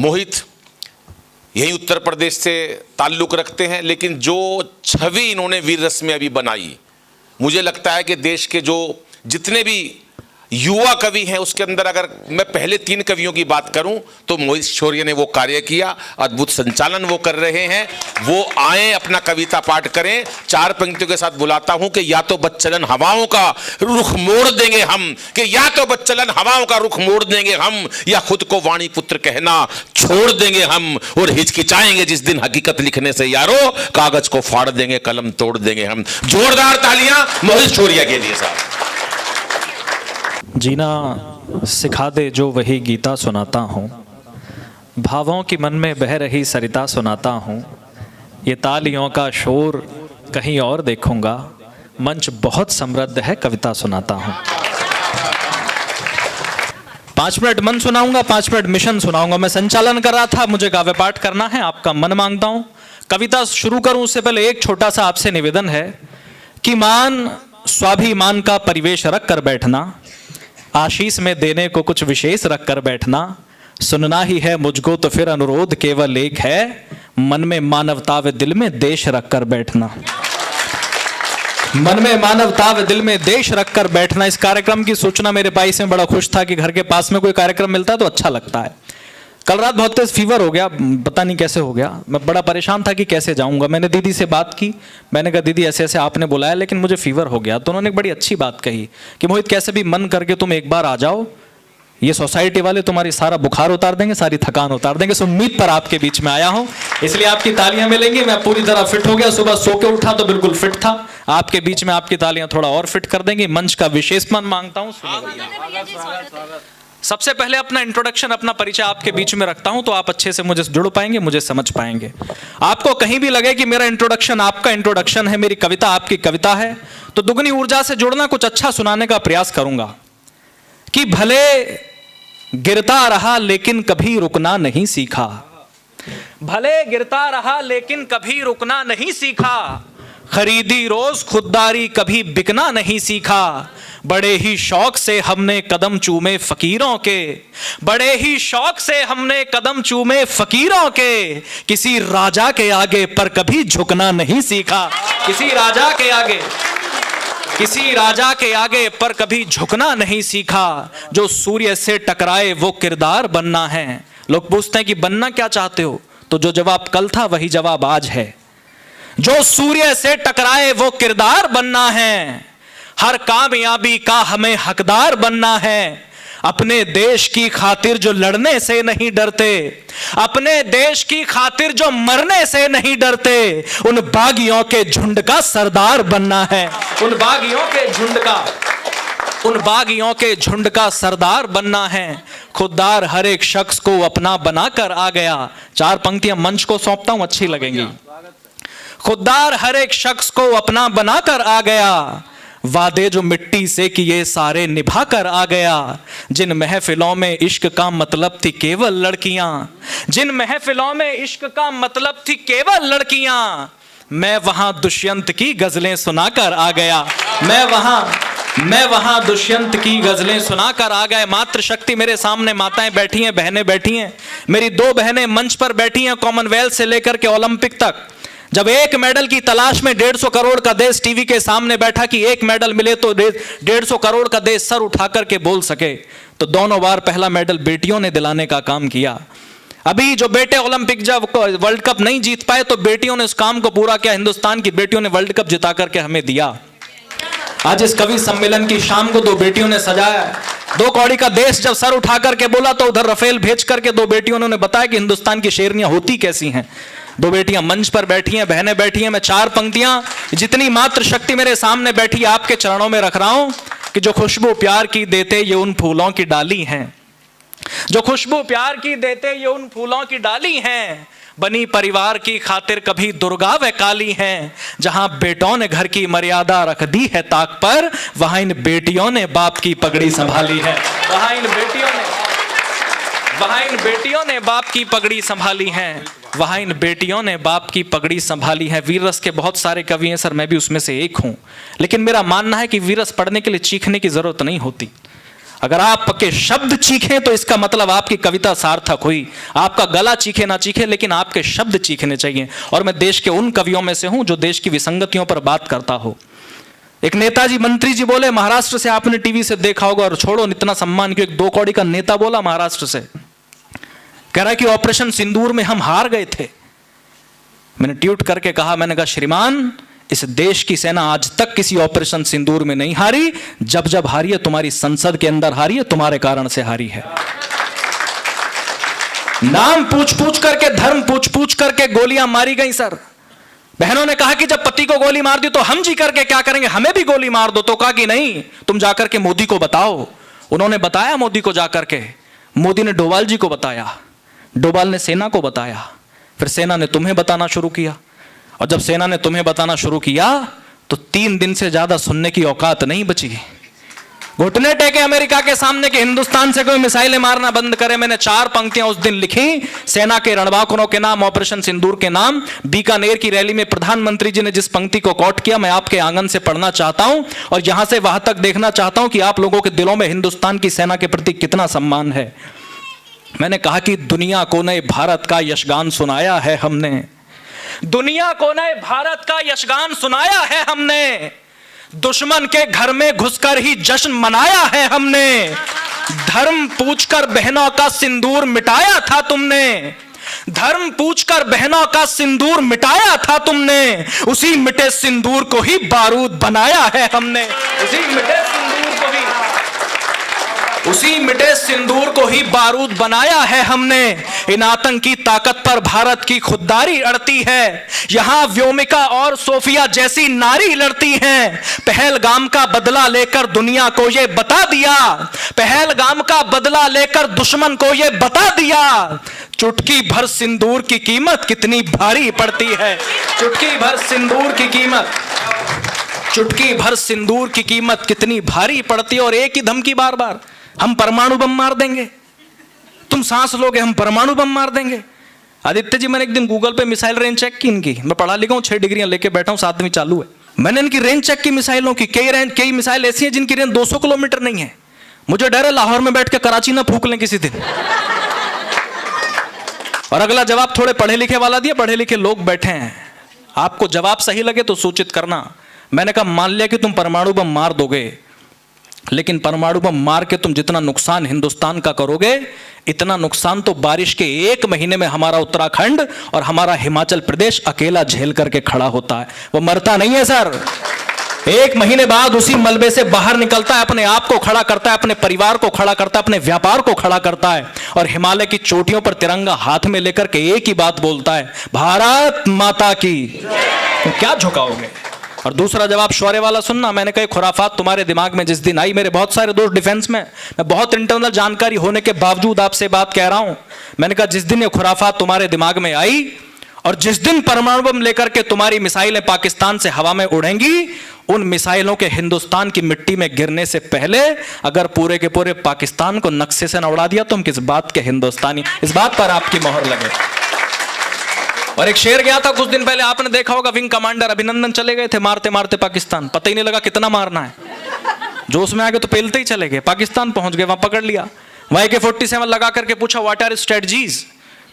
मोहित यही उत्तर प्रदेश से ताल्लुक़ रखते हैं, लेकिन जो छवि इन्होंने वीर रस में अभी बनाई, मुझे लगता है कि देश के जो जितने भी युवा कवि हैं उसके अंदर अगर मैं पहले 3 कवियों की बात करूं तो मोहित शौर्य ने वो कार्य किया। अद्भुत संचालन वो कर रहे हैं। वो आए, अपना कविता पाठ करें। 4 पंक्तियों के साथ बुलाता हूं कि या तो बच्चलन हवाओं का रुख मोड़ देंगे हम, कि या तो बच्चलन हवाओं का रुख मोड़ देंगे हम, या खुद को वाणी पुत्र कहना छोड़ देंगे हम, और हिचकिचाएंगे जिस दिन हकीकत लिखने से यारो, कागज को फाड़ देंगे, कलम तोड़ देंगे हम। जोरदार तालियां मोहित शौर्य के लिए साहब। जीना सिखा दे जो वही गीता सुनाता हूँ, भावों की मन में बह रही सरिता सुनाता हूँ, ये तालियों का शोर कहीं और देखूंगा, मंच बहुत समृद्ध है कविता सुनाता हूँ। 5 मिनट मन सुनाऊंगा, 5 मिनट मिशन सुनाऊंगा। मैं संचालन कर रहा था, मुझे काव्य पाठ करना है, आपका मन मांगता हूँ। कविता शुरू करूं उससे पहले एक छोटा सा आपसे निवेदन है कि मान स्वाभिमान का परिवेश रख कर बैठना, आशीष में देने को कुछ विशेष रख कर बैठना, सुनना ही है मुझको तो फिर अनुरोध केवल एक है, मन में मानवता व दिल में देश रख कर बैठना। मन में मानवता व दिल में देश रख कर बैठना। इस कार्यक्रम की सूचना मेरे भाई से बड़ा खुश था कि घर के पास में कोई कार्यक्रम मिलता है तो अच्छा लगता है। कल रात बहुत तेज फीवर हो गया, पता नहीं कैसे हो गया। मैं बड़ा परेशान था कि कैसे जाऊंगा। मैंने दीदी से बात की, मैंने कहा दीदी ऐसे ऐसे आपने बुलाया लेकिन मुझे फीवर हो गया। तो उन्होंने एक बड़ी अच्छी बात कही कि मोहित कैसे भी मन करके तुम एक बार आ जाओ, ये सोसाइटी वाले तुम्हारी सारा बुखार उतार देंगे, सारी थकान उतार देंगे। सो उम्मीद पर आपके बीच में आया हूं, इसलिए आपकी तालियां मिलेंगी। मैं पूरी तरह फिट हो गया, सुबह सो के उठा तो बिल्कुल फिट था। आपके बीच में आपकी तालियां थोड़ा और फिट कर देंगी। मंच का विशेष मान मांगता हूं। सबसे पहले अपना इंट्रोडक्शन, अपना परिचय आपके बीच में रखता हूं तो आप अच्छे से मुझे जुड़ पाएंगे, मुझे समझ पाएंगे। आपको कहीं भी लगे कि मेरा इंट्रोडक्शन आपका इंट्रोडक्शन है, मेरी कविता आपकी कविता है, तो दुगनी ऊर्जा से जुड़ना, कुछ अच्छा सुनाने का प्रयास करूंगा। कि भले गिरता रहा लेकिन कभी रुकना नहीं सीखा, भले गिरता रहा लेकिन कभी रुकना नहीं सीखा, खरीदी रोज खुददारी कभी बिकना नहीं सीखा, बड़े ही शौक से हमने कदम चूमे फकीरों के, बड़े ही शौक से हमने कदम चूमे फकीरों के, किसी राजा के आगे पर कभी झुकना नहीं सीखा, किसी राजा के आगे, किसी राजा के आगे पर कभी झुकना नहीं सीखा, जो सूर्य से टकराए वो किरदार बनना है। लोग पूछते हैं कि बनना क्या चाहते हो, तो जो जवाब कल था वही जवाब आज है। जो सूर्य से टकराए वो किरदार बनना है, हर कामयाबी का हमें हकदार बनना है। अपने देश की खातिर जो लड़ने से नहीं डरते, अपने देश की खातिर जो मरने से नहीं डरते, उन बागियों के झुंड का सरदार बनना है। उन बागियों के झुंड का, उन बागियों के झुंड का सरदार बनना है। खुददार हर एक शख्स को अपना बनाकर आ गया। 4 पंक्तियां मंच को सौंपता हूं, अच्छी लगेंगी। खुददार हर एक शख्स को अपना बनाकर आ गया, वादे जो मिट्टी से किए सारे निभा कर आ गया। जिन महफिलों में इश्क का मतलब थी केवल लड़कियां, जिन महफिलों में इश्क का मतलब थी केवल लड़कियां, मैं वहां दुष्यंत की गजलें सुनाकर आ गया। मैं वहां दुष्यंत की गजलें सुनाकर आ गए। मातृशक्ति मेरे सामने माताएं बैठी हैं, बहनें बैठी हैं। मेरी 2 बहनें मंच पर बैठी हैं, कॉमनवेल्थ से लेकर के ओलंपिक तक। जब एक मेडल की तलाश में 150 करोड़ का देश टीवी के सामने बैठा कि एक मेडल मिले तो 150 करोड़ का देश सर उठाकर के बोल सके, तो दोनों बार पहला मेडल बेटियों ने दिलाने का काम किया। अभी जो बेटे ओलंपिक जब वर्ल्ड कप नहीं जीत पाए तो बेटियों ने उस काम को पूरा किया। हिंदुस्तान की बेटियों ने वर्ल्ड कप जिता करके हमें दिया। आज इस कवि सम्मेलन की शाम को 2 बेटियों ने सजाया। 2 कौड़ी का देश जब सर उठा करके बोला तो उधर रफेल भेज करके 2 बेटियों ने बताया कि हिंदुस्तान की शेरनियां होती कैसी हैं। 2 बेटियां मंच पर बैठी हैं, बहनें बैठी हैं। मैं 4 पंक्तियां, जितनी मातृशक्ति मेरे सामने बैठी आपके चरणों में रख रहा हूं कि जो खुशबू प्यार की देते ये उन फूलों की डाली हैं, जो खुशबू प्यार की देते ये उन फूलों की डाली हैं। बनी परिवार की खातिर कभी दुर्गा व काली हैं, जहां बेटों ने घर की मर्यादा रख दी है ताक पर, वहां इन बेटियों ने बाप की पगड़ी संभाली है। वहां इन बेटियों ने बाप की पगड़ी संभाली है। वहां इन बेटियों ने बाप की पगड़ी संभाली है। वीर रस के बहुत सारे कवि हैं सर, मैं भी उसमें से एक हूं, लेकिन मेरा मानना है कि वीर रस पढ़ने के लिए चीखने की जरूरत नहीं होती। अगर आपके शब्द चीखें तो इसका मतलब आपकी कविता सार्थक हुई। आपका गला चीखे ना चीखे, लेकिन आपके शब्द चीखने चाहिए। और मैं देश के उन कवियों में से हूं जो देश की विसंगतियों पर बात करता हो। एक नेताजी मंत्री जी बोले महाराष्ट्र से, आपने टीवी से देखा होगा, और छोड़ो इतना सम्मान क्यों, एक 2 कौड़ी का नेता बोला महाराष्ट्र से, कह रहा है कि ऑपरेशन सिंदूर में हम हार गए थे। मैंने ट्वीट करके कहा, मैंने कहा श्रीमान, इस देश की सेना आज तक किसी ऑपरेशन सिंदूर में नहीं हारी। जब जब हारी है तुम्हारी संसद के अंदर हारी है, तुम्हारे कारण से हारी है। नाम पूछ पूछ करके, धर्म पूछ पूछ करके गोलियां मारी गई सर। बहनों ने कहा कि जब पति को गोली मार दी तो हम जी करके क्या करेंगे, हमें भी गोली मार दो। तो कहा कि नहीं, तुम जाकर के मोदी को बताओ। उन्होंने बताया मोदी को जाकर के, मोदी ने डोभाल जी को बताया, डोभाल ने सेना को बताया, फिर सेना ने तुम्हें बताना शुरू किया। और जब सेना ने तुम्हें बताना शुरू किया तो 3 दिन से ज्यादा सुनने की औकात नहीं बची। घुटने टेके अमेरिका के सामने कि हिंदुस्तान से कोई मिसाइलें मारना बंद करे। मैंने 4 पंक्तियां उस दिन लिखी, सेना के रणबांकुरों के नाम, ऑपरेशन सिंदूर के नाम। बीकानेर की रैली में प्रधानमंत्री जी ने जिस पंक्ति को कोट किया, मैं आपके आंगन से पढ़ना चाहता हूं और यहां से वहां तक देखना चाहता हूं कि आप लोगों के दिलों में हिंदुस्तान की सेना के प्रति कितना सम्मान है। मैंने कहा कि दुनिया को नए भारत का यशगान सुनाया है हमने, दुनिया को नए भारत का यशगान सुनाया है हमने। दुश्मन के घर में घुसकर ही जश्न मनाया है हमने। धर्म पूछकर बहनों का सिंदूर मिटाया था तुमने, धर्म पूछकर बहनों का सिंदूर मिटाया था तुमने। उसी मिटे सिंदूर को ही बारूद बनाया है हमने, उसी मिटे सिंदूर को ही, उसी मिटे सिंदूर को ही बारूद बनाया है हमने। इन आतंकी ताकत पर भारत की खुददारी अड़ती है। यहां व्योमिका और सोफिया जैसी नारी लड़ती हैं। पहलगाम का बदला लेकर दुनिया को यह बता दिया, पहलगाम का बदला लेकर दुश्मन को यह बता दिया, चुटकी भर सिंदूर की कीमत कितनी भारी पड़ती है। चुटकी भर सिंदूर की कीमत, चुटकी भर सिंदूर की कीमत कितनी भारी पड़ती है। और एक ही धमकी बार बार, हम परमाणु बम मार देंगे, तुम सांस लोगे, हम परमाणु बम मार देंगे। आदित्य जी, मैंने एक दिन गूगल पे मिसाइल रेंज चेक की इनकी, मैं पढ़ा लिखा हूं, 6 डिग्रियां लेके बैठा हूं, 7वीं चालू है। मैंने इनकी रेंज चेक की मिसाइलों की, कई मिसाइल ऐसी हैं जिनकी रेंज 200 किलोमीटर नहीं है। मुझे डर है लाहौर में बैठ के कराची ना फूक लें किसी दिन। और अगला जवाब थोड़े पढ़े लिखे वाला दिया, पढ़े लिखे लोग बैठे हैं, आपको जवाब सही लगे तो सूचित करना। मैंने कहा मान लिया कि तुम परमाणु बम मार दोगे, लेकिन परमाणु बम मार के तुम जितना नुकसान हिंदुस्तान का करोगे, इतना नुकसान तो बारिश के 1 महीने में हमारा उत्तराखंड और हमारा हिमाचल प्रदेश अकेला झेल करके खड़ा होता है। वो मरता नहीं है सर, 1 महीने बाद उसी मलबे से बाहर निकलता है, अपने आप को खड़ा करता है, अपने परिवार को खड़ा करता है, अपने व्यापार को खड़ा करता है, और हिमालय की चोटियों पर तिरंगा हाथ में लेकर के एक ही बात बोलता है, भारत माता की। तो क्या झुकाओगे? और दूसरा जवाब शौर्य वाला सुनना। मैंने कहा खुराफात तुम्हारे दिमाग में जिस दिन आई, मेरे बहुत सारे दोस्त डिफेंस में, मैं बहुत इंटरनल जानकारी होने के बावजूद आपसे बात कह रहा हूं। मैंने कहा जिस दिन ये खुराफात तुम्हारे दिमाग में आई और जिस दिन परमाणु बम लेकर के तुम्हारी मिसाइलें पाकिस्तान से हवा में उड़ेंगी, उन मिसाइलों के हिंदुस्तान की मिट्टी में गिरने से पहले अगर पूरे के पूरे पाकिस्तान को नक्शे से न उड़ा दिया तो हम किस बात के हिंदुस्तानी, इस बात पर आपकी मोहर लगे। और एक शेर गया था कुछ दिन पहले, आपने देखा होगा, विंग कमांडर अभिनंदन चले गए थे मारते मारते पाकिस्तान, पता ही नहीं लगा कितना मारना है, जोश में आगे तो पेलते ही चले गए, पाकिस्तान पहुंच गए, वहां पकड़ लिया, वहां AK-47 लगा करके पूछा व्हाट आर स्ट्रेटजीज,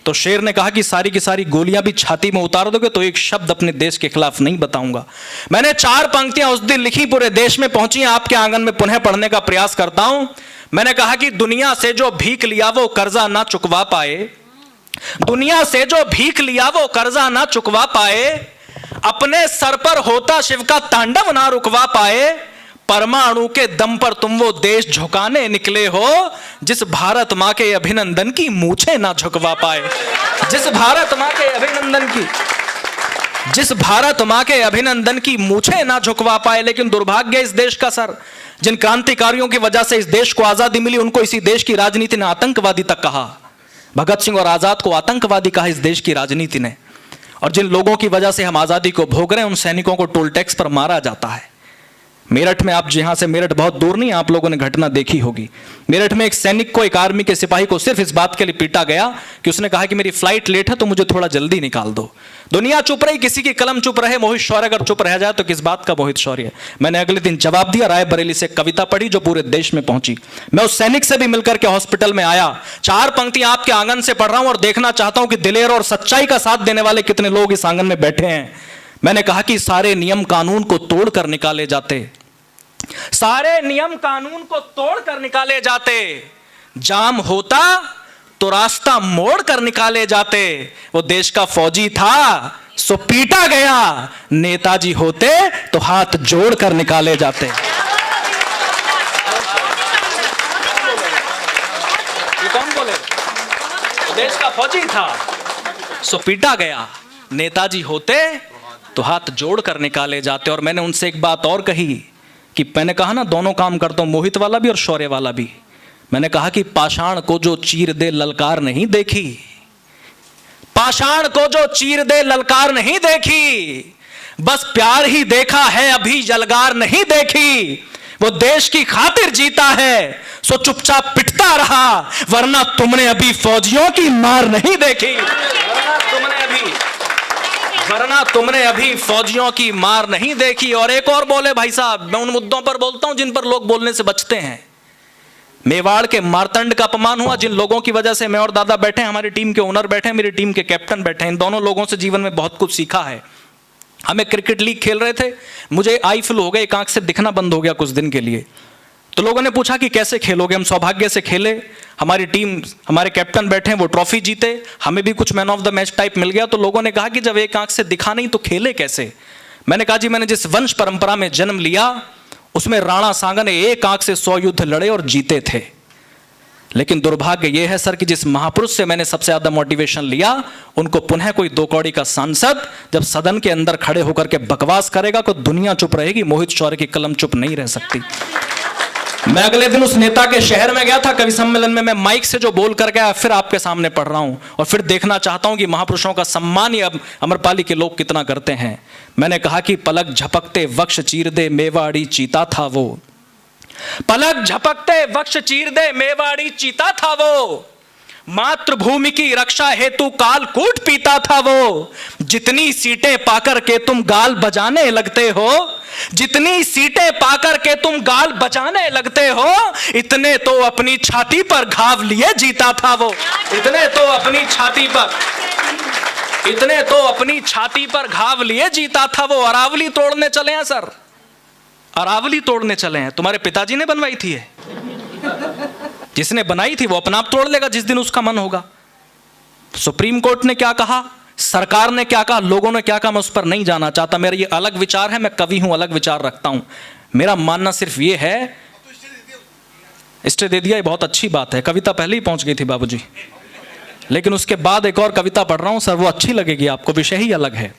तो शेर ने कहा कि सारी की सारी गोलियां भी छाती में उतार दोगे तो एक शब्द अपने देश के खिलाफ नहीं बताऊंगा। मैंने 4 पंक्तियां उस दिन लिखी, पूरे देश में पहुंची, आपके आंगन में पुनः पढ़ने का प्रयास करता हूं। मैंने कहा कि दुनिया से जो भीख लिया वो कर्जा ना चुकवा पाए, दुनिया से जो भीख लिया वो कर्जा ना चुकवा पाए, अपने सर पर होता शिव का तांडव ना रुकवा पाए, परमाणु के दम पर तुम वो देश झुकाने निकले हो जिस भारत मां के अभिनंदन की मूछें ना झुकवा पाए, जिस भारत मां के अभिनंदन की, जिस भारत मां के अभिनंदन की मूछें ना झुकवा पाए। लेकिन दुर्भाग्य इस देश का सर, जिन क्रांतिकारियों की वजह से इस देश को आजादी मिली, उनको इसी देश की राजनीति ने आतंकवादी तक कहा। भगत सिंह और आजाद को आतंकवादी कहा इस देश की राजनीति ने। और जिन लोगों की वजह से हम आजादी को भोग रहे हैं, उन सैनिकों को टोल टैक्स पर मारा जाता है। मेरठ में, आप जहां से, मेरठ बहुत दूर नहीं, आप लोगों ने घटना देखी होगी। मेरठ में एक सैनिक को, एक आर्मी के सिपाही को सिर्फ इस बात के लिए पीटा गया कि उसने कहा कि मेरी फ्लाइट लेट है तो मुझे थोड़ा जल्दी निकाल दो। दुनिया चुप रही, किसी की कलम चुप रहे। मोहित शौर्य अगर चुप रह जाए तो किस बात का मोहित शौर्य। मैंने अगले दिन जवाब दिया, रायबरेली से कविता पढ़ी जो पूरे देश में पहुंची। मैं उस सैनिक से भी मिलकर के हॉस्पिटल में आया। 4 पंक्तियां आपके आंगन से पढ़ रहा हूं और देखना चाहता हूं कि दिलेर और सच्चाई का साथ देने वाले कितने लोग इस आंगन में बैठे हैं। मैंने कहा कि सारे नियम कानून को तोड़कर निकाले जाते, सारे नियम कानून को तोड़कर निकाले जाते। जाम होता तो रास्ता मोड़ कर निकाले जाते। वो देश का फौजी था सो पीटा गया, नेताजी होते तो हाथ जोड़ कर निकाले जाते। ये कौन बोले? वो देश का फौजी था सो पीटा गया, नेताजी होते तो हाथ जोड़ कर निकाले जाते। और मैंने उनसे एक बात और कही कि मैंने कहा ना, दोनों काम करता हूं, मोहित वाला भी और शौर्य वाला भी। मैंने कहा कि पाषाण को जो चीर दे ललकार नहीं देखी, पाषाण को जो चीर दे ललकार नहीं देखी, बस प्यार ही देखा है अभी यलगार नहीं देखी। वो देश की खातिर जीता है सो चुपचाप पिटता रहा, वरना तुमने अभी फौजियों की मार नहीं देखी, वरना तुमने अभी फौजियों की मार नहीं देखी। और एक और बोले, भाई साहब मैं उन मुद्दों पर बोलता हूं जिन पर लोग बोलने से बचते हैं। मेवाड़ के मारतंड का अपमान हुआ, जिन लोगों की वजह से मैं और दादा बैठे हैं, हमारी टीम के ओनर बैठे हैं, मेरी टीम के कैप्टन बैठे हैं। इन दोनों लोगों से जीवन में बहुत कुछ सीखा है। हमें क्रिकेट लीग खेल रहे थे, मुझे आई फ्लू हो गया, एक आंख से दिखना बंद हो गया कुछ दिन के लिए। तो लोगों ने पूछा कि कैसे खेलोगे? हम सौभाग्य से खेले, हमारी टीम, हमारे कैप्टन बैठे हैं, वो ट्रॉफी जीते, हमें भी कुछ man of the match type मिल गया। तो लोगों ने कहा कि जब एक आंख से दिखा नहीं तो खेले कैसे? मैंने कहा जी मैंने जिस वंश परंपरा में जन्म लिया उसमें राणा सांगा ने एक आंख से 100 युद्ध लड़े और जीते थे। लेकिन दुर्भाग्य यह है सर कि जिस महापुरुष से मैंने सबसे ज्यादा मोटिवेशन लिया, उनको पुनः कोई 2 कौड़ी का सांसद जब सदन के अंदर खड़े होकर के बकवास करेगा तो दुनिया चुप रहेगी, मोहित शौर्य की कलम चुप नहीं रह सकती। मैं अगले दिन उस नेता के शहर में गया था, कवि सम्मेलन में। मैं माइक से जो बोल कर गया फिर आपके सामने पढ़ रहा हूं और फिर देखना चाहता हूं कि महापुरुषों का सम्मान ही अब अमरपाली के लोग कितना करते हैं। मैंने कहा कि पलक झपकते वक्ष चीर दे मेवाड़ी चीता था वो, पलक झपकते वक्ष चीर दे मेवाड़ी चीता था वो, मातृभूमि की रक्षा हेतु काल कूट पीता था वो। जितनी सीटें पाकर के तुम गाल बजाने लगते हो, जितनी सीटें पाकर के तुम गाल बजाने लगते हो, इतने तो अपनी छाती पर घाव लिए जीता था वो, इतने तो अपनी छाती पर, इतने तो अपनी छाती पर घाव लिए जीता था वो। अरावली तोड़ने चले हैं सर, अरावली तोड़ने चले हैं। तुम्हारे पिताजी ने बनवाई थी ये? जिसने बनाई थी वो अपना आप तोड़ लेगा जिस दिन उसका मन होगा। सुप्रीम कोर्ट ने क्या कहा, सरकार ने क्या कहा, लोगों ने क्या कहा, मैं उस पर नहीं जाना चाहता। मेरा ये अलग विचार है, मैं कवि हूं, अलग विचार रखता हूं। मेरा मानना सिर्फ ये है, स्टे दे दिया, ये बहुत अच्छी बात है। कविता पहले ही पहुंच गई थी बाबूजी, लेकिन उसके बाद एक और कविता पढ़ रहा हूं सर, वो अच्छी लगेगी आपको, विषय ही अलग है।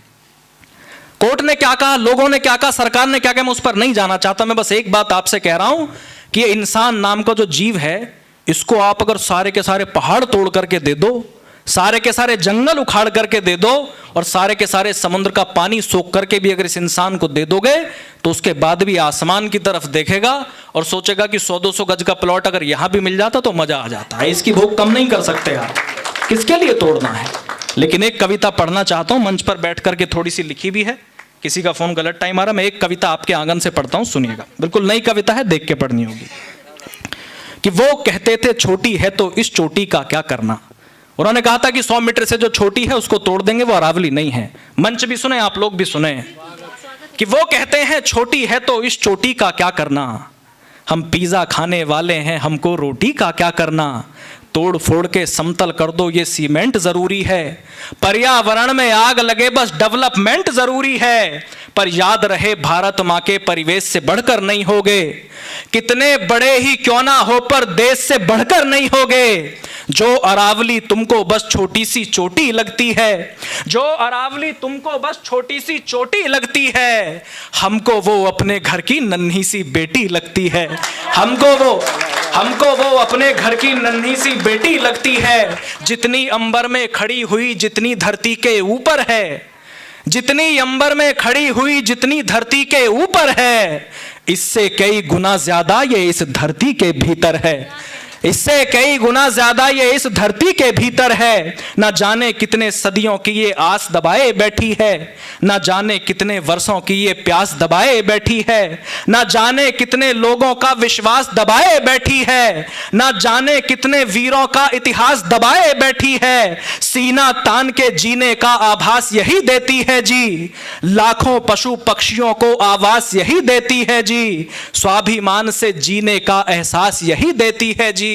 कोर्ट ने क्या कहा, लोगों ने क्या कहा, सरकार ने क्या कहा, मैं उस पर नहीं जाना चाहता। मैं बस एक बात आपसे कह रहा हूं कि ये इंसान नाम का जो जीव है, इसको आप अगर सारे के सारे पहाड़ तोड़ करके दे दो, सारे के सारे जंगल उखाड़ करके दे दो और सारे के सारे समुद्र का पानी सोख करके भी अगर इस इंसान को दे दोगे तो उसके बाद भी आसमान की तरफ देखेगा और सोचेगा कि 100-200 गज का प्लॉट अगर यहां भी मिल जाता तो मजा आ जाता है। इसकी भूख कम नहीं कर सकते आप, किसके लिए तोड़ना है। लेकिन एक कविता पढ़ना चाहता हूं, मंच पर बैठ करके, थोड़ी सी लिखी भी है, किसी का फोन गलत टाइम आ रहा, मैं एक कविता आपके आंगन से पढ़ता हूं, सुनिएगा। बिल्कुल नई कविता है, देख के पढ़नी होगी। कि वो कहते थे छोटी है तो इस चोटी का क्या करना। उन्होंने कहा था कि 100 मीटर से जो छोटी है उसको तोड़ देंगे, वो अरावली नहीं है। मंच भी सुने, आप लोग भी सुने कि वो कहते हैं छोटी है तो इस चोटी का क्या करना, हम पिज्जा खाने वाले हैं, हमको रोटी का क्या करना। तोड़ फोड़ के समतल कर दो, ये सीमेंट जरूरी है। पर्यावरण में आग लगे, बस डेवलपमेंट जरूरी है। पर याद रहे भारत माँ के परिवेश से बढ़कर नहीं होगे, कितने बड़े ही क्यों ना हो पर देश से बढ़कर नहीं होगे। जो अरावली तुमको बस छोटी सी चोटी लगती है, जो अरावली तुमको बस छोटी सी चोटी लगती है, हमको वो अपने घर की नन्ही सी बेटी लगती है। हमको वो अपने घर की नन्ही सी बेटी लगती है। जितनी अंबर में खड़ी हुई, जितनी धरती के ऊपर है, जितनी अंबर में खड़ी हुई जितनी धरती के ऊपर है, इससे कई गुना ज्यादा ये इस धरती के भीतर है। इससे कई गुना ज्यादा ये इस धरती के भीतर है। ना जाने कितने सदियों की ये आस दबाए बैठी है, ना जाने कितने वर्षों की ये प्यास दबाए बैठी है, ना जाने कितने लोगों का विश्वास दबाए बैठी है, ना जाने कितने वीरों का इतिहास दबाए बैठी है। सीना तान के जीने का आभास यही देती है जी, लाखों पशु पक्षियों को आवास यही देती है जी, स्वाभिमान से जीने का एहसास यही देती है जी।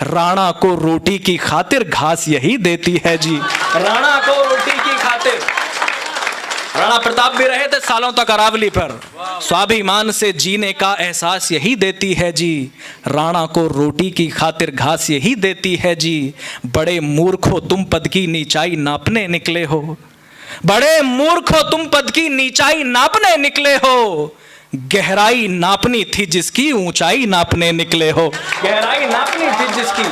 राणा को रोटी की खातिर घास यही देती है जी, राणा को रोटी की खातिर। राणा प्रताप भी रहे थे सालों तक अरावली पर। स्वाभिमान से जीने का एहसास यही देती है जी, राणा को रोटी की खातिर घास यही देती है जी। बड़े मूर्खो तुम पद की नीचाई नापने निकले हो, बड़े मूर्खो तुम पद की नीचाई नापने निकले हो। गहराई नापनी थी जिसकी ऊंचाई नापने निकले हो, गहराई नापनी थी जिसकी,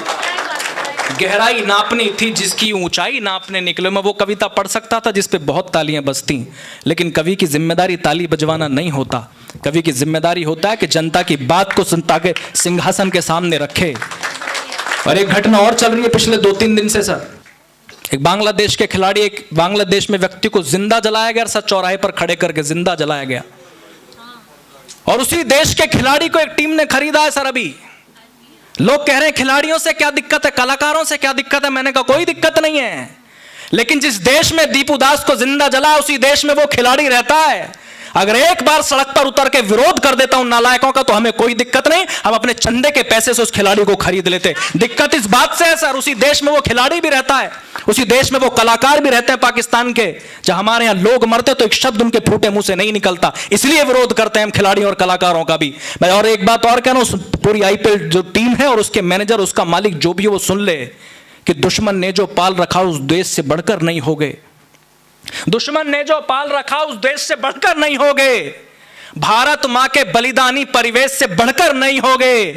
गहराई नापनी थी जिसकी ऊंचाई नापने निकले। मैं वो कविता पढ़ सकता था जिस पे बहुत तालियां बजती, लेकिन कवि की जिम्मेदारी ताली बजवाना नहीं होता। कवि की जिम्मेदारी होता है कि जनता की बात को सुनता के सिंहासन के सामने रखे। और एक घटना और चल रही है पिछले 2-3 दिन से सर। एक बांग्लादेश के खिलाड़ी, एक बांग्लादेश में व्यक्ति को जिंदा जलाया गया, सर चौराहे पर खड़े करके जिंदा जलाया गया। और उसी देश के खिलाड़ी को एक टीम ने खरीदा है सर। अभी लोग कह रहे हैं खिलाड़ियों से क्या दिक्कत है, कलाकारों से क्या दिक्कत है। मैंने कहा कोई दिक्कत नहीं है, लेकिन जिस देश में दीपू दास को जिंदा जला उसी देश में वो खिलाड़ी रहता है। अगर एक बार सड़क पर उतर के विरोध कर देता हूं नालायकों का, तो हमें कोई दिक्कत नहीं, हम अपने चंदे के पैसे से उस खिलाड़ी को खरीद लेते। दिक्कत इस बात से है सर, उसी देश में वो खिलाड़ी भी रहता है, उसी देश में वो कलाकार भी रहते हैं पाकिस्तान के। जहां हमारे यहां लोग मरते तो एक शब्द उनके फूटे मुंह से नहीं निकलता, इसलिए विरोध करते हैं हम खिलाड़ियों और कलाकारों का भी। मैं और एक बात और कह रहा हूं, पूरी आईपीएल जो टीम है और उसके मैनेजर, उसका मालिक जो भी है, वो सुन ले कि दुश्मन ने जो पाल रखा उस देश से बढ़कर नहीं हो गए। दुश्मन ने जो पाल रखा उस देश से बढ़कर नहीं हो गए। भारत मां के बलिदानी परिवेश से बढ़कर नहीं हो गए।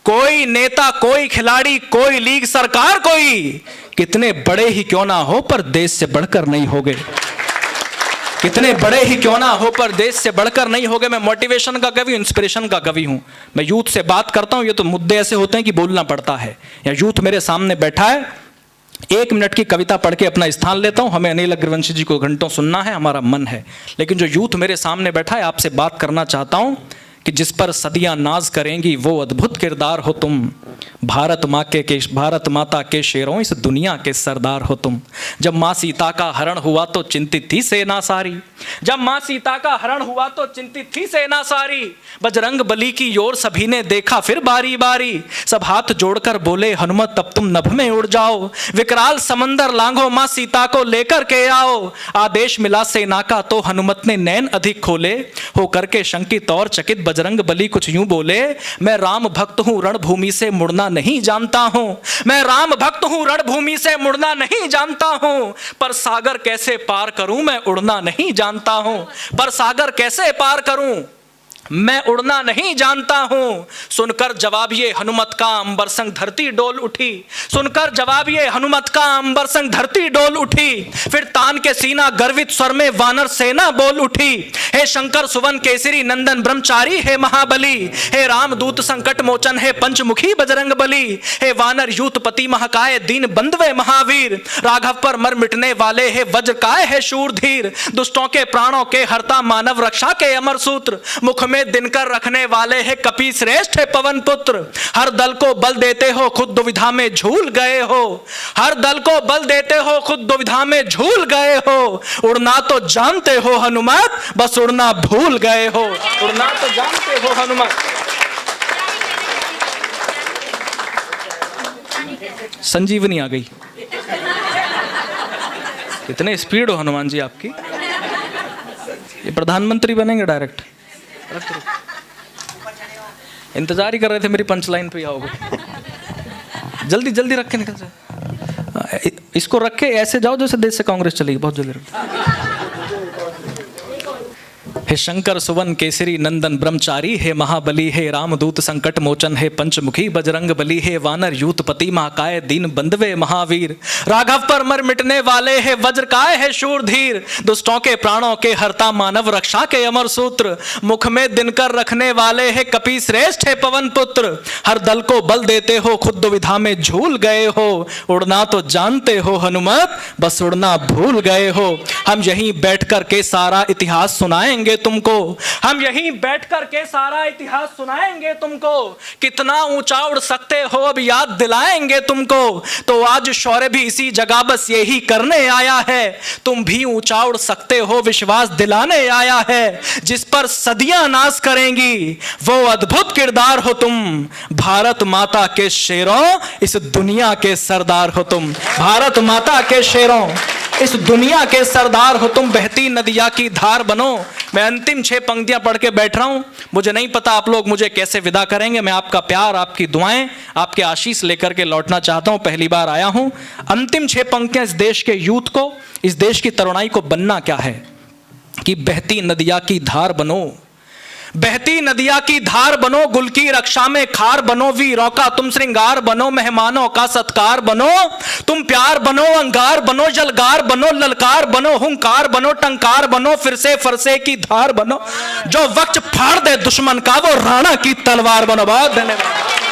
कोई नेता, कोई खिलाड़ी, कोई लीग सरकार, कोई कितने बड़े ही क्यों ना हो पर देश से बढ़कर नहीं हो गए। कितने बड़े ही क्यों ना हो पर देश से बढ़कर नहीं हो गए। मैं मोटिवेशन का कवि, इंस्पिरेशन का कवि हूं। मैं यूथ से बात करता हूं, ये तो मुद्दे ऐसे होते हैं कि बोलना पड़ता है। या यूथ मेरे सामने बैठा है, 1 मिनट की कविता पढ़ के अपना स्थान लेता हूं। हमें अनिल अग्रवंशी जी को घंटों सुनना है, हमारा मन है। लेकिन जो यूथ मेरे सामने बैठा है, आपसे बात करना चाहता हूं कि जिस पर सदियां नाज करेंगी वो अद्भुत किरदार हो तुम। भारत माता के शेरों इस दुनिया के सरदार हो तुम। जब माँ सीता का हरण हुआ तो चिंतित थी सेना सारी, जब माँ सीता का हरण हुआ तो चिंतित थी सेना सारी। बजरंग बली की ओर सभी ने देखा फिर बारी बारी, सब हाथ जोड़कर बोले हनुमत अब तुम नभ में उड़ जाओ। विकराल समंदर लांघो माँ सीता को लेकर के आओ। आदेश मिला सेना का तो हनुमत ने नैन अधिक खोले, हो करके शंकित और चकित बजरंग बली कुछ यूं बोले, मैं राम भक्त हूं रणभूमि से मुड़ना नहीं जानता हूं, मैं राम भक्त हूं रणभूमि से मुड़ना नहीं जानता हूं। पर सागर कैसे पार करूं मैं उड़ना नहीं जानता हूं, पर सागर कैसे पार करूं मैं उड़ना नहीं जानता हूं। सुनकर जवाब ये हनुमत का अंबर संग धरती डोल उठी, सुनकर जवाब ये हनुमत का अंबर संग धरती डोल उठी। फिर तान के सीना गर्वित स्वर में वानर सेना बोल उठी, हे शंकर सुवन केसरी नंदन ब्रह्मचारी हे महाबली, हे रामदूत संकट मोचन हे पंचमुखी बजरंग बली, हे वानर यूथपति महाकाय दीन बंधवे महावीर, राघव पर मर मिटने वाले हे वज्रकाय हे शूरधीर, दुष्टों के प्राणों के हरता मानव रक्षा के अमर सूत्र, मुख में दिनकर रखने वाले हैं कपि श्रेष्ठ है पवन पुत्र। हर दल को बल देते हो खुद दुविधा में झूल गए हो, हर दल को बल देते हो खुद दुविधा में झूल गए हो। उड़ना तो जानते हो हनुमत बस उड़ना भूल गए हो, उड़ना तो जानते हो हनुमत। संजीवनी आ गई, कितने स्पीड हो हनुमान जी आपकी। ये प्रधानमंत्री बनेंगे डायरेक्ट। इंतजार ही कर रहे थे मेरी पंच लाइन पे आओगे। जल्दी जल्दी रख के निकल जाए, इसको रख के ऐसे जाओ जैसे देश से कांग्रेस चलेगी, बहुत जल्दी रख। हे शंकर सुवन केसरी नंदन ब्रह्मचारी, हे महाबली, हे रामदूत संकट मोचन, हे पंचमुखी बजरंग बली, हे वानर यूथपति महाकाय दीन बंधवे महावीर, राघव पर मर मिटने वाले, हे वज्रकाय, हे शूरधीर, दुष्टों के प्राणों के हरता मानव रक्षा के अमर सूत्र, मुख में दिनकर रखने वाले, हे कपि श्रेष्ठ, हे पवन पुत्र, हर दल को बल देते हो, खुद दुविधा में झूल गए हो, उड़ना तो जानते हो हनुमत, बस उड़ना भूल गए हो। हम यहीं बैठ कर के सारा इतिहास सुनाएंगे तुमको, हम यहीं बैठ कर के सारा इतिहास सुनाएंगे तुमको, कितना ऊंचा उड़ सकते हो अब याद दिलाएंगे तुमको। तो आज शौर्य भी इसी जगह बस यही करने आया है, तुम भी ऊंचा उड़ सकते हो विश्वास दिलाने आया है। जिस पर सदियां नाज करेंगी वो अद्भुत किरदार हो तुम, भारत माता के शेरों इस दुनिया के सरदार हो तुम, भारत माता के शेरों इस दुनिया के सरदार हो तुम, बहती नदिया की धार बनो। मैं अंतिम 6 पंक्तियां पढ़ के बैठ रहा हूं, मुझे नहीं पता आप लोग मुझे कैसे विदा करेंगे। मैं आपका प्यार, आपकी दुआएं, आपके आशीष लेकर के लौटना चाहता हूं, पहली बार आया हूं। अंतिम 6 पंक्तियां इस देश के यूथ को, इस देश की तरुणाई को बनना क्या है कि बहती नदिया की धार बनो, बहती नदिया की धार बनो, गुल की रक्षा में खार बनो, वीरों का तुम श्रृंगार बनो, मेहमानों का सत्कार बनो, तुम प्यार बनो, अंगार बनो, जलगार बनो, ललकार बनो, हुंकार बनो, टंकार बनो, फिर से फरसे की धार बनो, जो वक्त फाड़ दे दुश्मन का वो राणा की तलवार बनो। बहुत धन्यवाद।